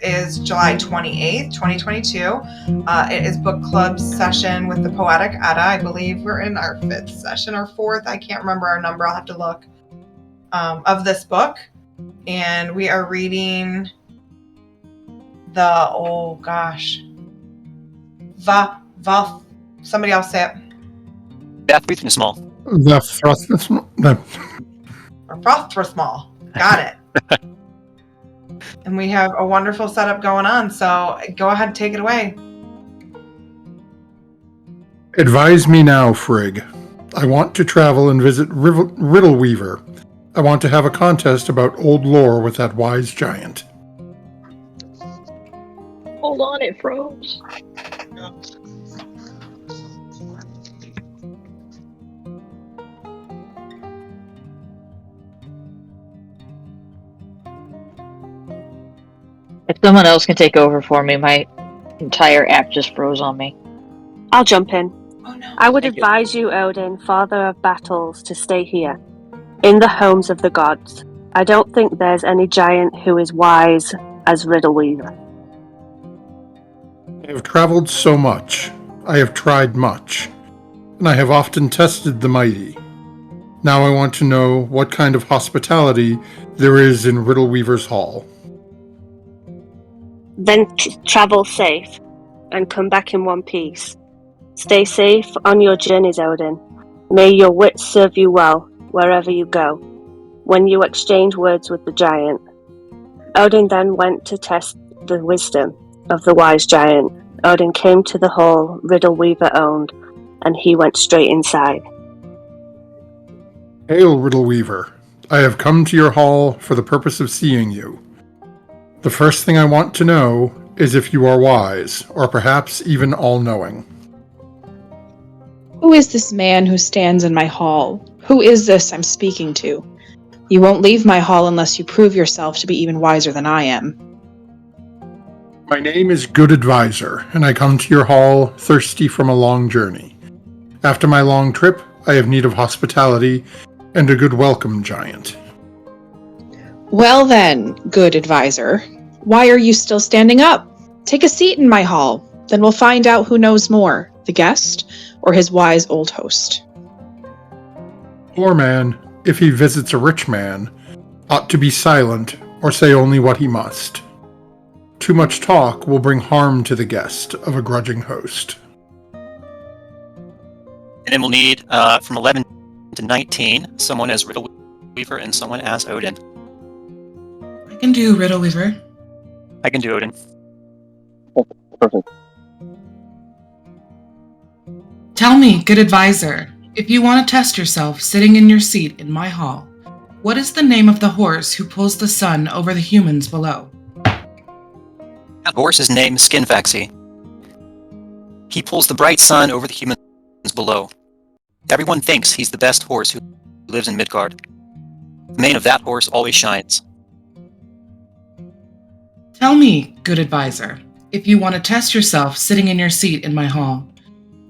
is July 28th, 2022. It is book club session with the Poetic Edda. I believe we're in our 5th session or 4th. I can't remember our number. I'll have to look. Of this book. And we are reading somebody else say it. Vafþrúðnismál. Vafþrúðnismál. Got it. And we have a wonderful setup going on, so go ahead and take it away. Advise me now, Frigg. I want to travel and visit Riddle Weaver. I want to have a contest about old lore with that wise giant. Hold on, it froze. If someone else can take over for me, my entire app just froze on me. I'll jump in. Oh no. I would advise you, Odin, father of battles, to stay here, in the homes of the gods. I don't think there's any giant who is wise as Riddle Weaver. I have traveled so much. I have tried much. And I have often tested the mighty. Now I want to know what kind of hospitality there is in Riddle Weaver's hall. Then travel safe, and come back in one piece. Stay safe on your journeys, Odin. May your wits serve you well wherever you go. When you exchange words with the giant. Odin then went to test the wisdom of the wise giant. Odin came to the hall Riddle Weaver owned, and he went straight inside. Hail, Riddle Weaver. I have come to your hall for the purpose of seeing you. The first thing I want to know is if you are wise, or perhaps even all-knowing. Who is this man who stands in my hall? Who is this I'm speaking to? You won't leave my hall unless you prove yourself to be even wiser than I am. My name is Good Advisor, and I come to your hall thirsty from a long journey. After my long trip, I have need of hospitality and a good welcome, giant. Well then, Good Advisor, why are you still standing up? Take a seat in my hall, then we'll find out who knows more, the guest or his wise old host. Poor man, if he visits a rich man, ought to be silent or say only what he must. Too much talk will bring harm to the guest of a grudging host. And then we'll need, from 11 to 19, someone as Riddle Weaver and someone as Odin. I can do Riddle Weaver. I can do Odin. Perfect. Tell me, Good Advisor, if you want to test yourself sitting in your seat in my hall, what is the name of the horse who pulls the sun over the humans below? That horse is named Skinfaxy. He pulls the bright sun over the humans below. Everyone thinks he's the best horse who lives in Midgard. The mane of that horse always shines. Tell me, Good Advisor, if you want to test yourself sitting in your seat in my hall,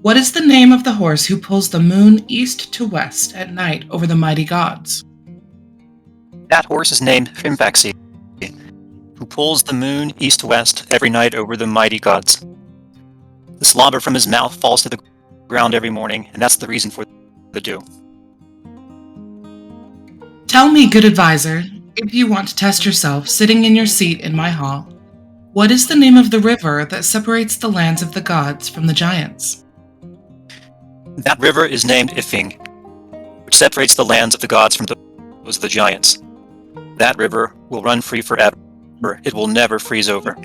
what is the name of the horse who pulls the moon east to west at night over the mighty gods? That horse is named Fimfaxy, who pulls the moon east to west every night over the mighty gods. The slobber from his mouth falls to the ground every morning, and that's the reason for the dew. Tell me, Good Advisor, if you want to test yourself sitting in your seat in my hall, what is the name of the river that separates the lands of the gods from the giants? That river is named Ifing, which separates the lands of the gods from those of the giants. That river will run free forever. It will never freeze over.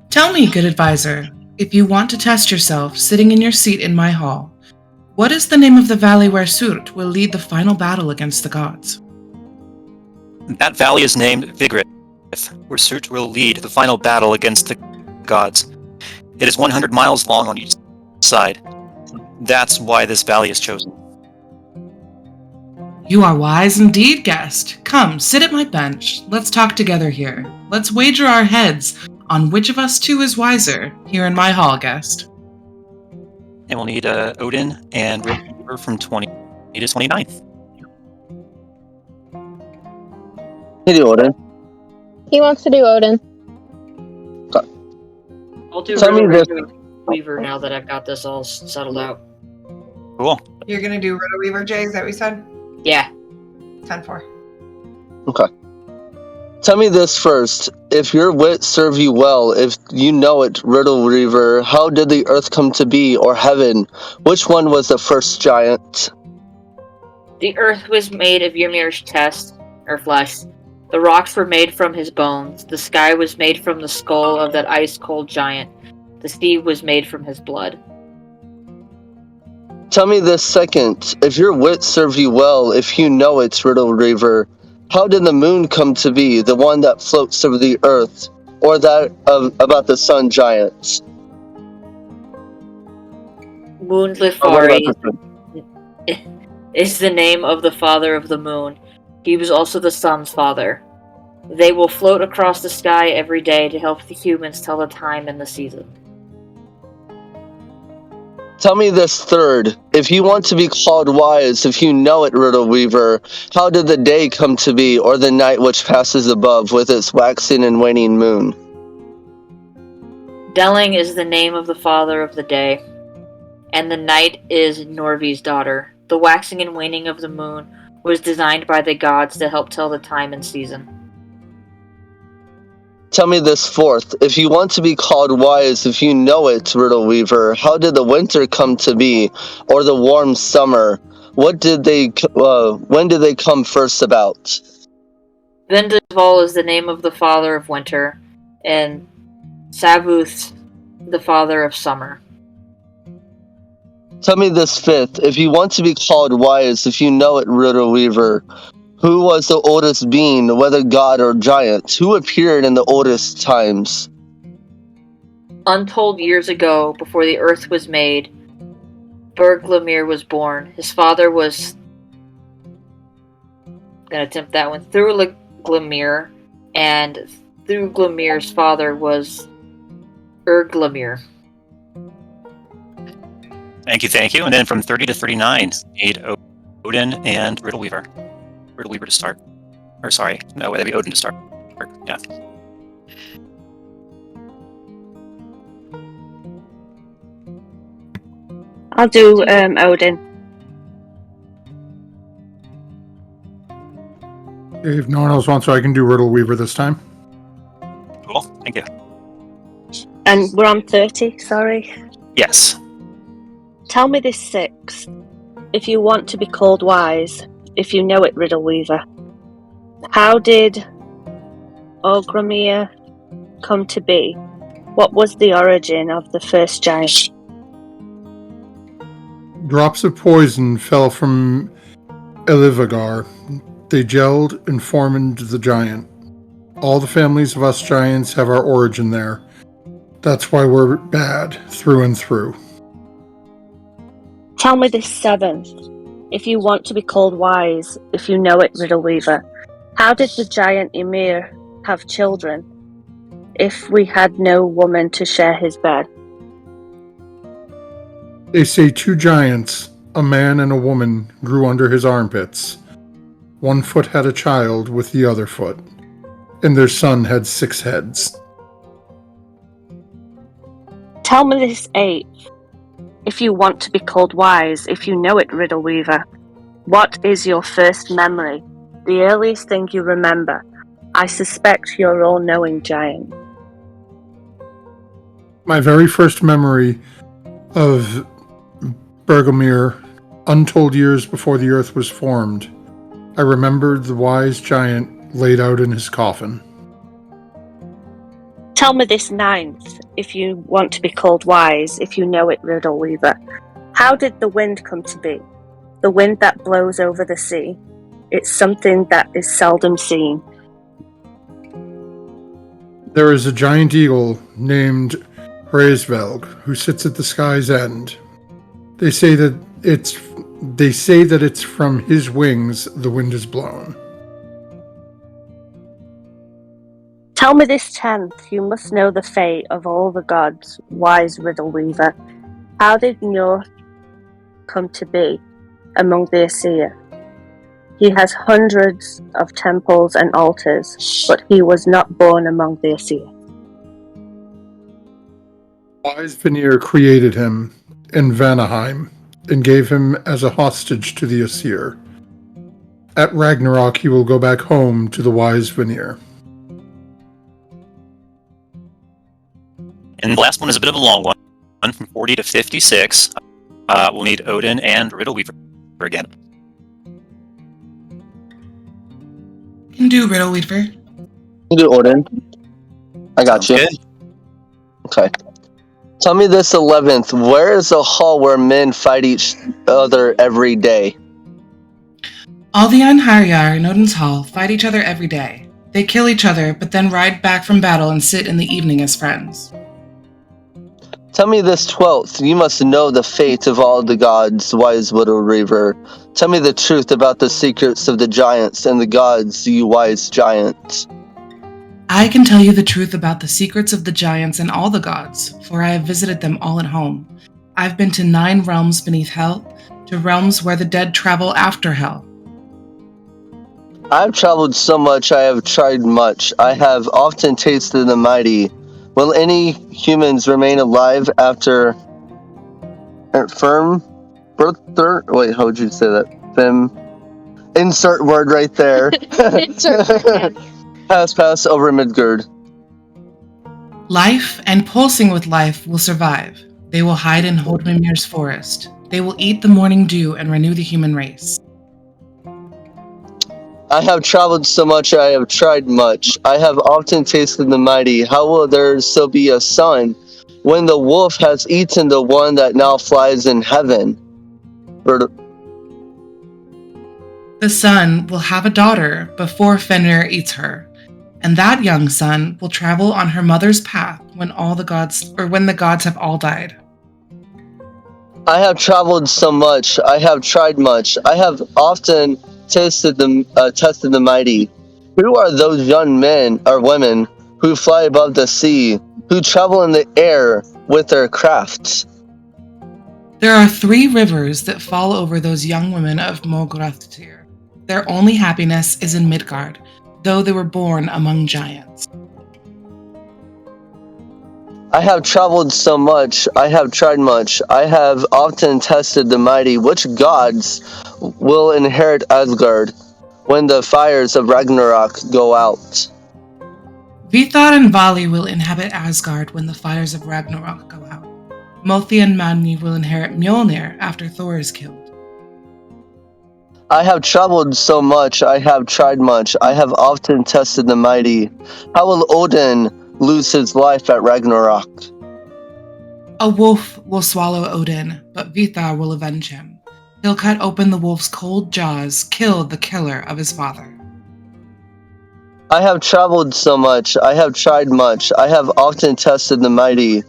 Tell me, Good Advisor, if you want to test yourself sitting in your seat in my hall, what is the name of the valley where Surt will lead the final battle against the gods? That valley is named Vigrid, where Surt will lead the final battle against the gods. It is 100 miles long on each side. That's why this valley is chosen. You are wise indeed, guest. Come, sit at my bench. Let's talk together here. Let's wager our heads on which of us two is wiser here in my hall, guest. And we'll need Odin and River from 20 to 29. Hey, Odin. He wants to do Odin. I'll do Tell me Riddle this. Weaver now that I've got this all settled out. Cool. You're gonna do Riddle Weaver, Jay? Is that what you said? Yeah. 10-4. Okay. Tell me this first. If your wit serve you well, if you know it, Riddle Weaver, how did the earth come to be, or heaven? Which one was the first giant? The earth was made of Ymir's chest, or flesh. The rocks were made from his bones. The sky was made from the skull of that ice-cold giant. The sea was made from his blood. Tell me this second. If your wit serve you well, if you know it, Riddle Weaver, how did the moon come to be, the one that floats over the earth, or that about the sun giants? Moon Or what Lithari about the sun? is the name of the father of the moon. He was also the sun's father. They will float across the sky every day to help the humans tell the time and the season. Tell me this third. If you want to be called wise, if you know it, Riddle Weaver, how did the day come to be, or the night which passes above with its waxing and waning moon? Delling is the name of the father of the day, and the night is Norvi's daughter. The waxing and waning of the moon was designed by the gods to help tell the time and season. Tell me this fourth. If you want to be called wise, if you know it, Riddle Weaver, how did the winter come to be, or the warm summer? When did they come first about? Vendisval is the name of the father of winter, and Savuth the father of summer. Tell me this fifth. If you want to be called wise, if you know it, Riddle Weaver, who was the oldest being, whether god or giant? Who appeared in the oldest times? Untold years ago, before the earth was made, Berglamir was born. His father was... I'm going to attempt that one. Thurglamir, and Thurglamir's father was Erglamir. Thank you. And then from 30 to 39, need Odin and Riddle Weaver. Riddle Weaver to start. Or sorry, no, that'd be Odin to start. Yeah. I'll do Odin. If no one else wants to, I can do Riddle Weaver this time. Cool, thank you. And we're on 30, sorry. Yes. Tell me this sixth. If you want to be called wise, if you know it, Riddle Weaver, how did Orgrimir come to be? What was the origin of the first giant? Drops of poison fell from Elivagar. They gelled and formed the giant. All the families of us giants have our origin there. That's why we're bad through and through. Tell me this seventh. If you want to be called wise, if you know it, Riddle Weaver, how did the giant Ymir have children if we had no woman to share his bed? They say two giants, a man and a woman, grew under his armpits. One foot had a child with the other foot, and their son had 6 heads. Tell me this eighth. If you want to be called wise, if you know it, Riddle Weaver, what is your first memory? The earliest thing you remember. I suspect you're all-knowing giant. My very first memory of Bergelmir, untold years before the earth was formed, I remembered the wise giant laid out in his coffin. Tell me this ninth, if you want to be called wise, if you know it, Riddle Weaver. How did the wind come to be? The wind that blows over the sea. It's something that is seldom seen. There is a giant eagle named Hraesvelg who sits at the sky's end. They say that it's from his wings the wind is blown. Tell me this tenth, you must know the fate of all the gods, wise Riddle Weaver. How did Njord come to be among the Aesir? He has hundreds of temples and altars, but he was not born among the Aesir. Wise Vanir created him in Vanaheim and gave him as a hostage to the Aesir. At Ragnarok, he will go back home to the wise Vanir. And the last one is a bit of a long one from 40 to 56. We'll need Odin and Riddle Weaver again. Can do Riddle Weaver. You do Odin. I got you. Good. Okay. Tell me this 11th. Where is the hall where men fight each other every day? All the Einherjar in Odin's Hall fight each other every day. They kill each other, but then ride back from battle and sit in the evening as friends. Tell me this 12th. You must know the fate of all the gods, wise Widow Reaver. Tell me the truth about the secrets of the giants and the gods, you wise giant. I can tell you the truth about the secrets of the giants and all the gods, for I have visited them all at home. I've been to 9 realms beneath hell, to realms where the dead travel after hell. I've traveled so much, I have tried much. I have often tasted the mighty. Will any humans remain alive after firm birth? Wait, how would you say that? Insert word right there. Insert word. Pass over Midgard. Life and pulsing with life will survive. They will hide in Holdmimir's forest. They will eat the morning dew and renew the human race. I have traveled so much, I have tried much. I have often tasted the mighty. How will there still be a son when the wolf has eaten the one that now flies in heaven? The son will have a daughter before Fenrir eats her, and that young son will travel on her mother's path when the gods have all died. I have traveled so much, I have tried much. I have often tested the mighty. Who are those young men or women who fly above the sea, who travel in the air with their crafts? There are 3 rivers that fall over those young women of Mograthir. Their only happiness is in Midgard, though they were born among giants. I have traveled so much, I have tried much. I have often tested the mighty. Which gods will inherit Asgard when the fires of Ragnarok go out? Vithar and Vali will inhabit Asgard when the fires of Ragnarok go out. Mothi and Magni will inherit Mjolnir after Thor is killed. I have traveled so much, I have tried much. I have often tested the mighty. How will Odin lose his life at Ragnarok? A wolf will swallow Odin, but Vithar will avenge him. He'll cut open the wolf's cold jaws, kill the killer of his father. I have traveled so much, I have tried much. I have often tested the mighty.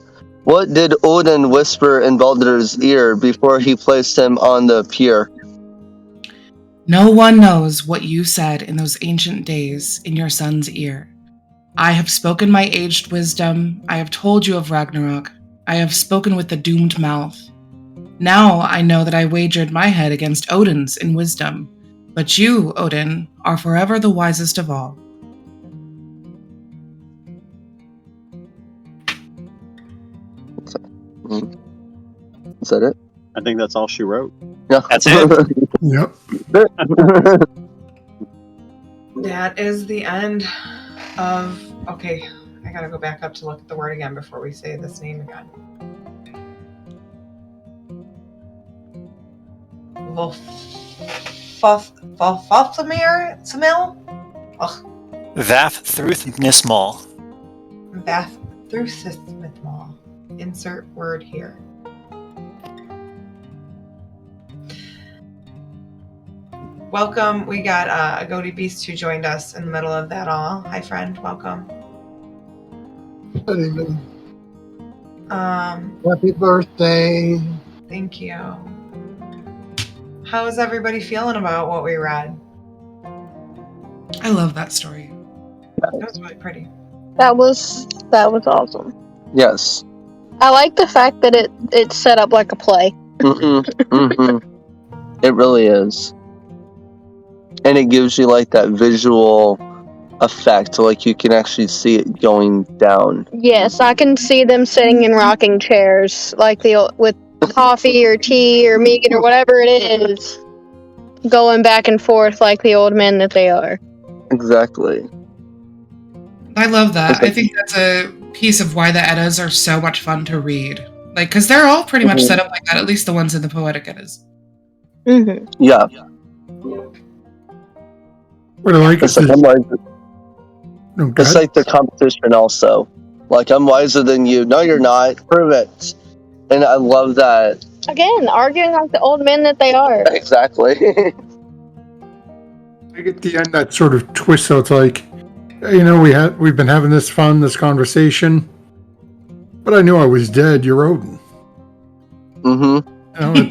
What did Odin whisper in Baldur's ear before he placed him on the pier? No one knows what you said in those ancient days in your son's ear. I have spoken my aged wisdom. I have told you of Ragnarok. I have spoken with the doomed mouth. Now I know that I wagered my head against Odin's in wisdom. But you, Odin, are forever the wisest of all. Is that it? I think that's all she wrote. Yeah. That's it. Yep. That is the end of. Okay, I gotta go back up to look at the word again before we say this name again. Vafþrúðnismál? Vafþrúðnismál. Vafþrúðnismál. Insert word here. Welcome. We got a Goaty Beast who joined us in the middle of that all. Hi, friend. Welcome. Good evening. Um, Happy birthday. Thank you. How is everybody feeling about what we read? I love that story. That was really pretty. That was awesome. Yes. I like the fact that it's set up like a play. It really is. and it gives you like that visual effect, like you can actually see it going down. Yes, I can see them sitting in rocking chairs, like with coffee or tea or meat or whatever it is, going back and forth like the old men that they are. Exactly. I love that. I think that's a piece of why the Eddas are so much fun to read. Like, because they're all pretty much set up like that, at least the ones in the Poetic Eddas. Mm-hmm. Yeah. What I like It's is it's like the competition also. Like, I'm wiser than you. No, you're not. Prove it. And I love that. Again, arguing like the old men that they are. Exactly. I get the end that sort of twist, so it's like, you know, we've been having this conversation, but I knew I was dead. You're Odin. Mm-hmm. You know,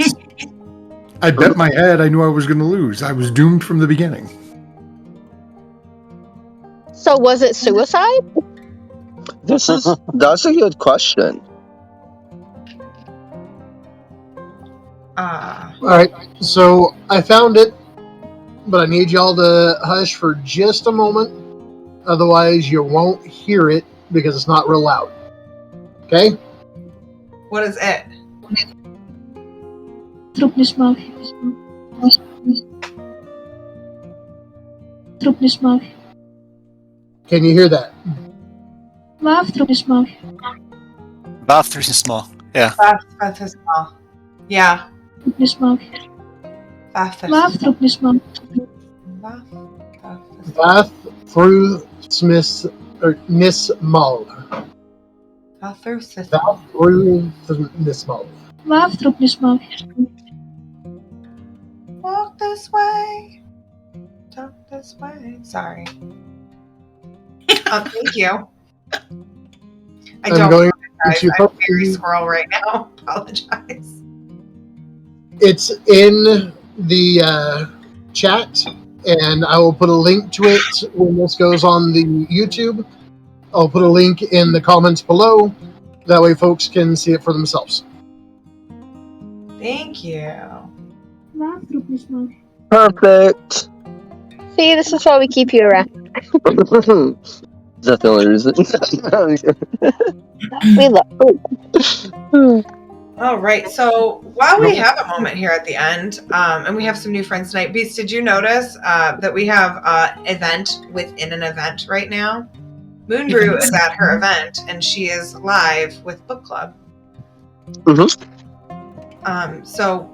I bet my head I knew I was going to lose. I was doomed from the beginning. So was it suicide? That's a good question. Alright, so I found it, but I need y'all to hush for just a moment. Otherwise, you won't hear it because it's not real loud. Okay? What is it? Vafþrúðnismál. Vafþrúðnismál. Can you hear that? Vafþrúðnismál. Vafþrúðnismál. Yeah. Vafþrúðnismál. Yeah. Vafþrúðnismál. Vafþrúðnismál. Vafþrúðnismál. Vafþrúðnismál. Vafþrúðnismál. Vafþrúðnismál. Walk this way. Talk this way. Sorry. Thank you. I don't apologize. I'm very squirrel right now. Apologize. It's in the chat, and I will put a link to it when this goes on the YouTube. I'll put a link in the comments below. That way folks can see it for themselves. Thank you. Vafþrúðnismál. Perfect. See, this is why we keep you around. Is that the only reason? We love you. All right. So while we have a moment here at the end, and we have some new friends tonight, Beast, did you notice that we have an event within an event right now? Moonbrew is at her event, and she is live with book club. Mm-hmm. So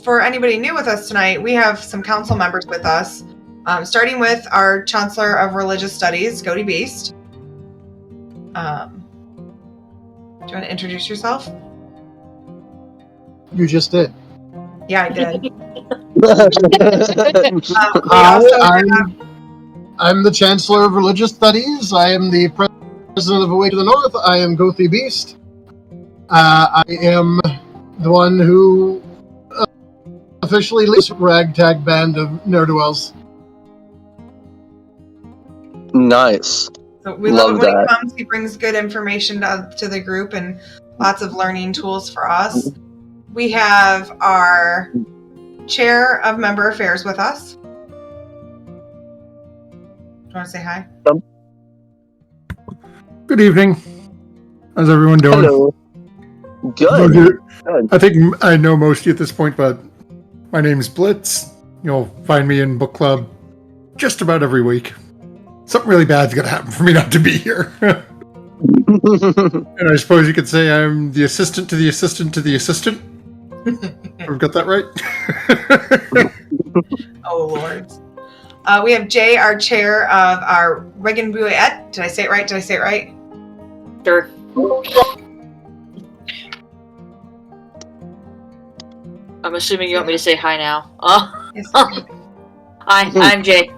for anybody new with us tonight, we have some council members with us, starting with our Chancellor of Religious Studies, Goaty Beast. Do you want to introduce yourself? You just did. Yeah, I did. I'm the Chancellor of Religious Studies. I am the President of Away to the North. I am Goaty Beast. I am the one who officially leads a ragtag band of ne'er-do-wells. Nice. So we love it when he comes. He brings good information to the group and lots of learning tools for us. We have our Chair of Member Affairs with us. Do you want to say hi? Good evening. How's everyone doing? Hello. Good. I think I know most of you at this point, but my name's Blitz. You'll find me in book club just about every week. Something really bad's going to happen for me not to be here. And I suppose you could say I'm the assistant to the assistant to the assistant. I've got that right? Oh, Lord. We have Jay, our chair of our Regan Bouillet. Did I say it right? Sure. I'm assuming you want me to say hi now. Yes. Hi, I'm Jay.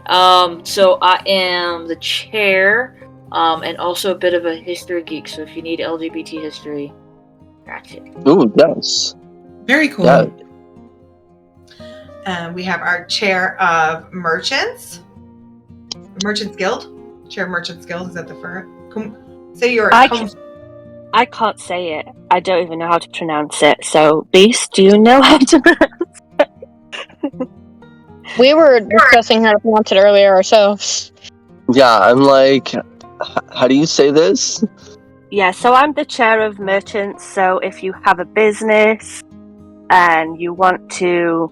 So I am the chair, and also a bit of a history geek. So if you need LGBT history, that's it. Ooh, yes. Very cool. Yeah. We have our chair of merchants. Merchants Guild. Chair of Merchants Guild. Is that the first? Say your. I can't say it. I don't even know how to pronounce it. So, Beast, do you know how to pronounce it? We were discussing how to pronounce it earlier ourselves. Yeah, I'm like, how do you say this? Yeah, so I'm the chair of merchants. So if you have a business and you want to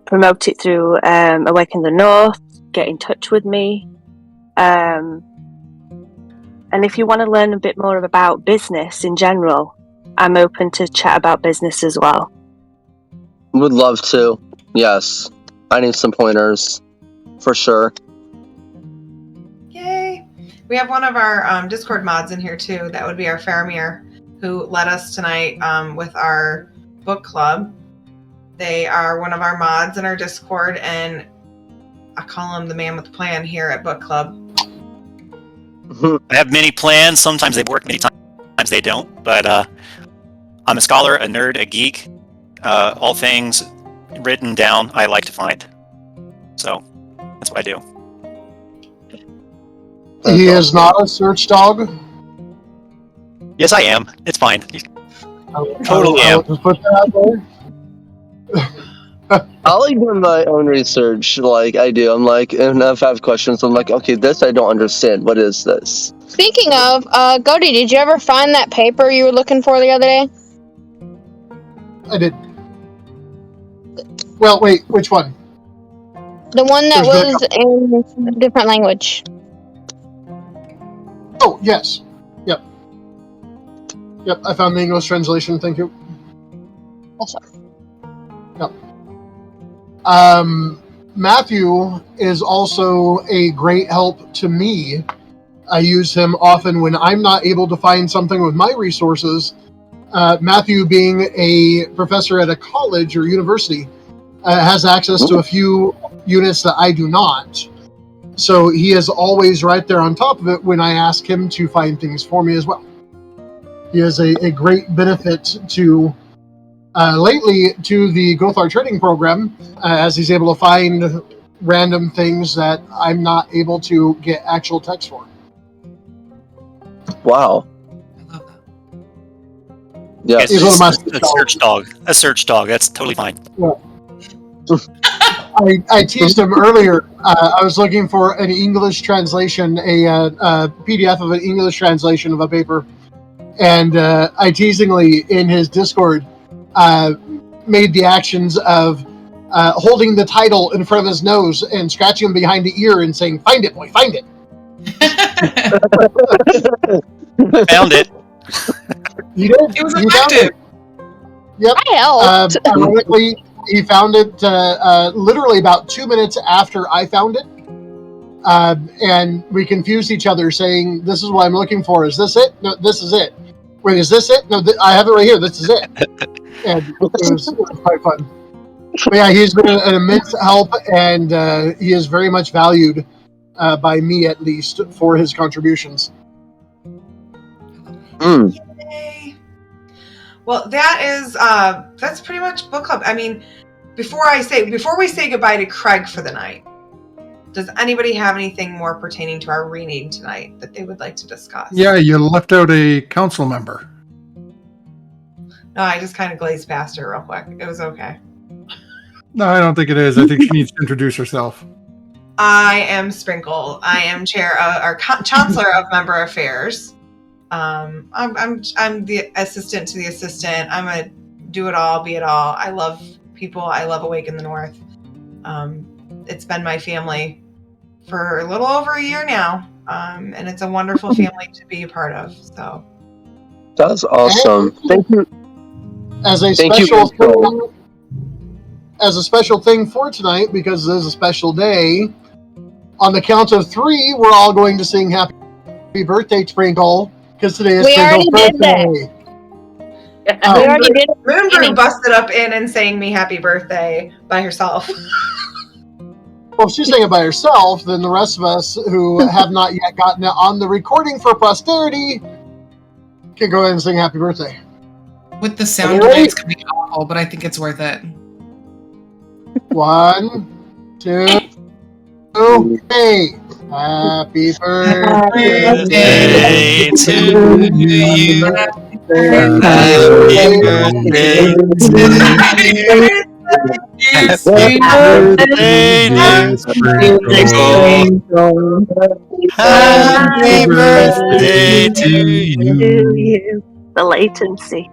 promote it through Awaken the North, get in touch with me. And if you want to learn a bit more about business in general, I'm open to chat about business as well. Would love to. Yes. I need some pointers. For sure. Yay! We have one of our Discord mods in here too. That would be our Faramir, who led us tonight with our book club. They are one of our mods in our Discord, and I call him the man with the plan here at book club. I have many plans. Sometimes they work, many times they don't. But I'm a scholar, a nerd, a geek. All things written down I like to find. So that's what I do. He is not a search dog. Yes, I am. It's fine. Totally am. I'll just put that out there. I like doing my own research, like I do. I'm like, and if I have questions, I'm like, okay, this I don't understand. What is this? Speaking of, Cody, did you ever find that paper you were looking for the other day? I did. Well, wait, which one? The one that There's was in a different language. Oh, yes. Yep. Yep, I found the English translation, thank you. Awesome. Yep. Matthew is also a great help to me. I use him often when I'm not able to find something with my resources. Matthew, being a professor at a college or university, has access to a few units that I do not. So he is always right there on top of it when I ask him to find things for me as well. He is a great benefit to, lately, to the Gothar training program, as he's able to find random things that I'm not able to get actual text for. Wow. I love that. Yeah. It's He's one of just my a search dog. A search dog. That's totally fine. Yeah. I teased him earlier. I was looking for an English translation, a PDF of an English translation of a paper. And I teasingly, in his Discord, made the actions of holding the title in front of his nose and scratching him behind the ear and saying, "Find it, boy, find it." I found it. He did. It was He found effective. it. Yep. I helped. Ironically, he found it literally about 2 minutes after I found it. And we confused each other, saying, "This is what I'm looking for. Is this it? No, this is it. Wait, is this it? No, I have it right here. This is it." And it was quite fun. But yeah, he's been an immense help, and he is very much valued by me, at least, for his contributions. Mm. Yay. Well, that's pretty much book club. I mean, before we say goodbye to Craig for the night, does anybody have anything more pertaining to our reading tonight that they would like to discuss? Yeah, you left out a council member. No, I just kind of glazed past her real quick. It was okay. No, I don't think it is. I think she needs to introduce herself. I am Sprinkle. I am chancellor of member affairs. I'm the assistant to the assistant. I'm a do it all, be it all. I love people. I love Awaken the North. It's been my family for a little over a year now, and it's a wonderful family to be a part of. So That's awesome. Thank you. As a special thing for tonight, because it is a special day, on the count of 3, we're all going to sing Happy Birthday, Sprinkle, because today is Sprinkle's birthday. We already did it. Moonbrew busted up in and sang me happy birthday by herself. Well, if she's saying it by herself, then the rest of us who have not yet gotten it on the recording for posterity can go ahead and sing happy birthday. With the sound delay, it's going to be awful, but I think it's worth it. 1, 2, 3. Happy birthday to you. Happy birthday to you. Happy birthday, dear Sprinkle. Happy birthday to you. The latency.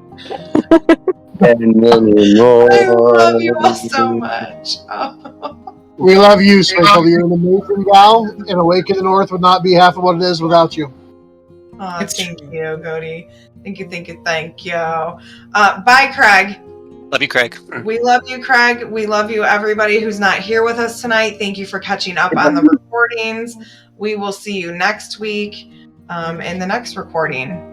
And many more. I love you all so much. Oh. We love you, Sprinkle. You're an amazing gal, and Awake in the North would not be half of what it is without you. Oh, thank you, Cody. Thank you. Bye, Craig. Love you, Craig. We love you, Craig. We love you, everybody who's not here with us tonight. Thank you for catching up on the recordings. We will see you next week in the next recording.